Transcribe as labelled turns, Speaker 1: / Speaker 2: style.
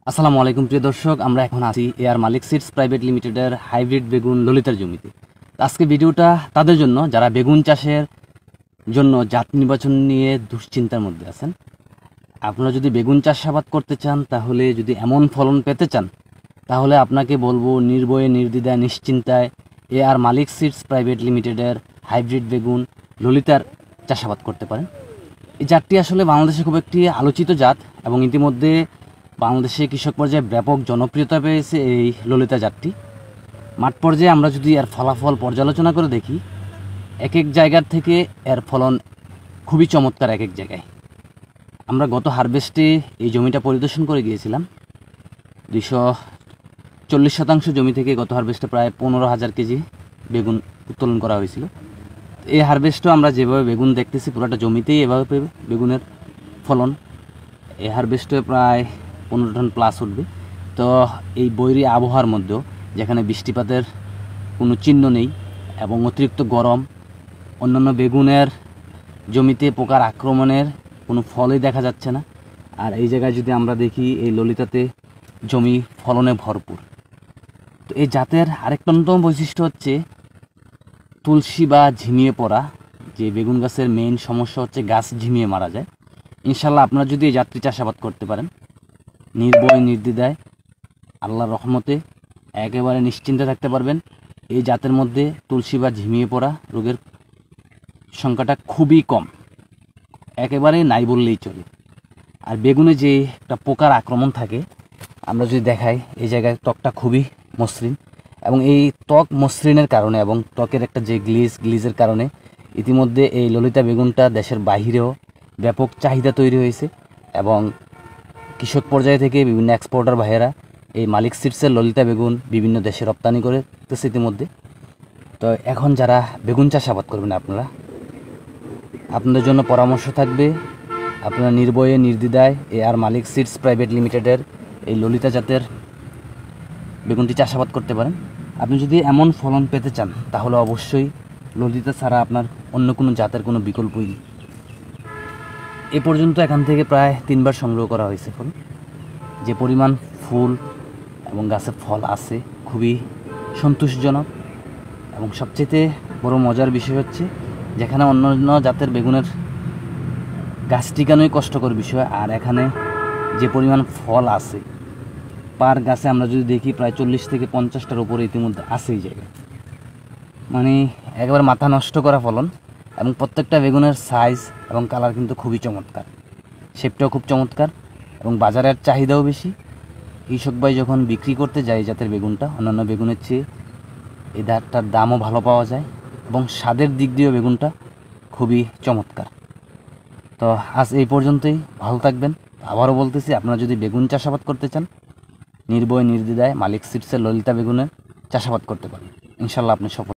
Speaker 1: আসসালামু আলাইকুম প্রিয় দর্শক, আমরা এখন আছি এআর মালিক সিডস প্রাইভেট লিমিটেডের হাইব্রিড বেগুন ললিতার জমিতে। আজকে ভিডিওটা তাদের জন্য যারা বেগুন চাষের জন্য জাত নির্বাচন নিয়ে দুশ্চিন্তার মধ্যে আছেন। আপনারা যদি বেগুন চাষাবাদ করতে চান, তাহলে যদি এমন ফলন পেতে চান, তাহলে আপনাকে বলবো নির্ভয়ে নির্দ্বিধায় নিশ্চিন্তায় এআর মালিক সিডস প্রাইভেট লিমিটেডের হাইব্রিড বেগুন ললিতার চাষাবাদ করতে পারেন। এই জাতটি আসলে বাংলাদেশে খুব একটি আলোচিত জাত এবং ইতিমধ্যে বাংলাদেশে কৃষক পর্যায়ে ব্যাপক জনপ্রিয়তা পেয়েছে এই ললিতা জাতটি। মাঠ পর্যায়ে আমরা যদি এর ফলাফল পর্যালোচনা করে দেখি, এক এক জায়গার থেকে এর ফলন খুবই চমৎকার। এক এক জায়গায় আমরা গত হারভেস্টে এই জমিটা পরিদর্শন করে গিয়েছিলাম। 240% জমি থেকে গত হারভেস্টে প্রায় 15,000 কেজি বেগুন উত্তোলন করা হয়েছিল। এই হারভেস্টও আমরা যেভাবে বেগুন দেখতেছি, পুরোটা জমিতেই এভাবে বেগুনের ফলন। এই হারভেস্টে প্রায় 15 টন প্লাস উঠবে। তো এই বৈরী আবহাওয়ার মধ্যেও, যেখানে বৃষ্টিপাতের কোনো চিহ্ন নেই এবং অতিরিক্ত গরম, অন্যান্য বেগুনের জমিতে পোকার আক্রমণের কোনো ফলই দেখা যাচ্ছে না। আর এই জায়গায় যদি আমরা দেখি, এই ললিতাতে জমি ফলনে ভরপুর। তো এই জাতের আরেকটা অন্যতম বৈশিষ্ট্য হচ্ছে তুলসী বা ঝিমিয়ে পড়া। যে বেগুন গাছের মেইন সমস্যা হচ্ছে গাছ ঝিমিয়ে মারা যায়। ইনশাল্লাহ আপনারা যদি এই জাতটি চাষাবাদ করতে পারেন, নির্ভয় নির্দ্বিধায় আল্লাহর রহমতে একেবারে নিশ্চিন্তে থাকতে পারবেন। এই জাতের মধ্যে তুলসী বা ঝিমিয়ে পড়া রোগের সংখ্যাটা খুবই কম, একেবারে নাই বললেই চলে। আর বেগুনে যে একটা পোকার আক্রমণ থাকে, আমরা যদি দেখাই, এই জায়গায় ত্বকটা খুবই মসৃণ এবং এই ত্বক মসৃণের কারণে এবং ত্বকের একটা যে গ্লিজের কারণে ইতিমধ্যে এই ললিতা বেগুনটা দেশের বাহিরেও ব্যাপক চাহিদা তৈরি হয়েছে এবং কৃষক পর্যায়ে থেকে বিভিন্ন এক্সপোর্টার ভাইয়েরা এই মালিক সিডসের ললিতা বেগুন বিভিন্ন দেশে রপ্তানি করতেছে ইতিমধ্যে। তো এখন যারা বেগুন চাষাবাদ করবেন, আপনাদের জন্য পরামর্শ থাকবে, আপনারা নির্ভয়ে নির্দ্বিধায় এআর মালিক সিডস প্রাইভেট লিমিটেডের এই ললিতা জাতের বেগুনটি চাষাবাদ করতে পারেন। আপনি যদি এমন ফলন পেতে চান, তাহলে অবশ্যই ললিতা ছাড়া আপনার অন্য কোনো জাতের কোনো বিকল্পই নেই। এ পর্যন্ত এখান থেকে প্রায় 3 বার সংগ্রহ করা হয়েছে ফল। যে পরিমাণ ফুল এবং গাছের ফল আছে, খুবই সন্তোষজনক। এবং সবচেয়ে বড় মজার বিষয় হচ্ছে, যেখানে অন্য জাতের বেগুনের গাছ টিকানোই কষ্টকর বিষয়, আর এখানে যে পরিমাণ ফল আছে পার গাছে আমরা যদি দেখি, প্রায় 40 থেকে 50টার উপরে ইতিমধ্যে আছে এই জায়গায়। মানে একেবারে মাথা নষ্ট করা ফলন। এবং প্রত্যেকটা বেগুনের সাইজ এবং কালার কিন্তু খুবই চমৎকার, শেপটাও খুব চমৎকার এবং বাজারের চাহিদাও বেশি। কৃষক ভাই যখন বিক্রি করতে যায় জাতের বেগুনটা, অন্যান্য বেগুনের চেয়ে এই জাতটার দামও ভালো পাওয়া যায় এবং স্বাদের দিক দিয়েও বেগুনটা খুবই চমৎকার। তো আজ এই পর্যন্তই, ভালো থাকবেন। আবারও বলতেছি, আপনারা যদি বেগুন চাষাবাদ করতে চান, নির্ভয় নির্দ্বিধায় মালিক সিডসের ললিতা বেগুনের চাষাবাদ করতে পারেন। ইনশাল্লাহ আপনি সফল।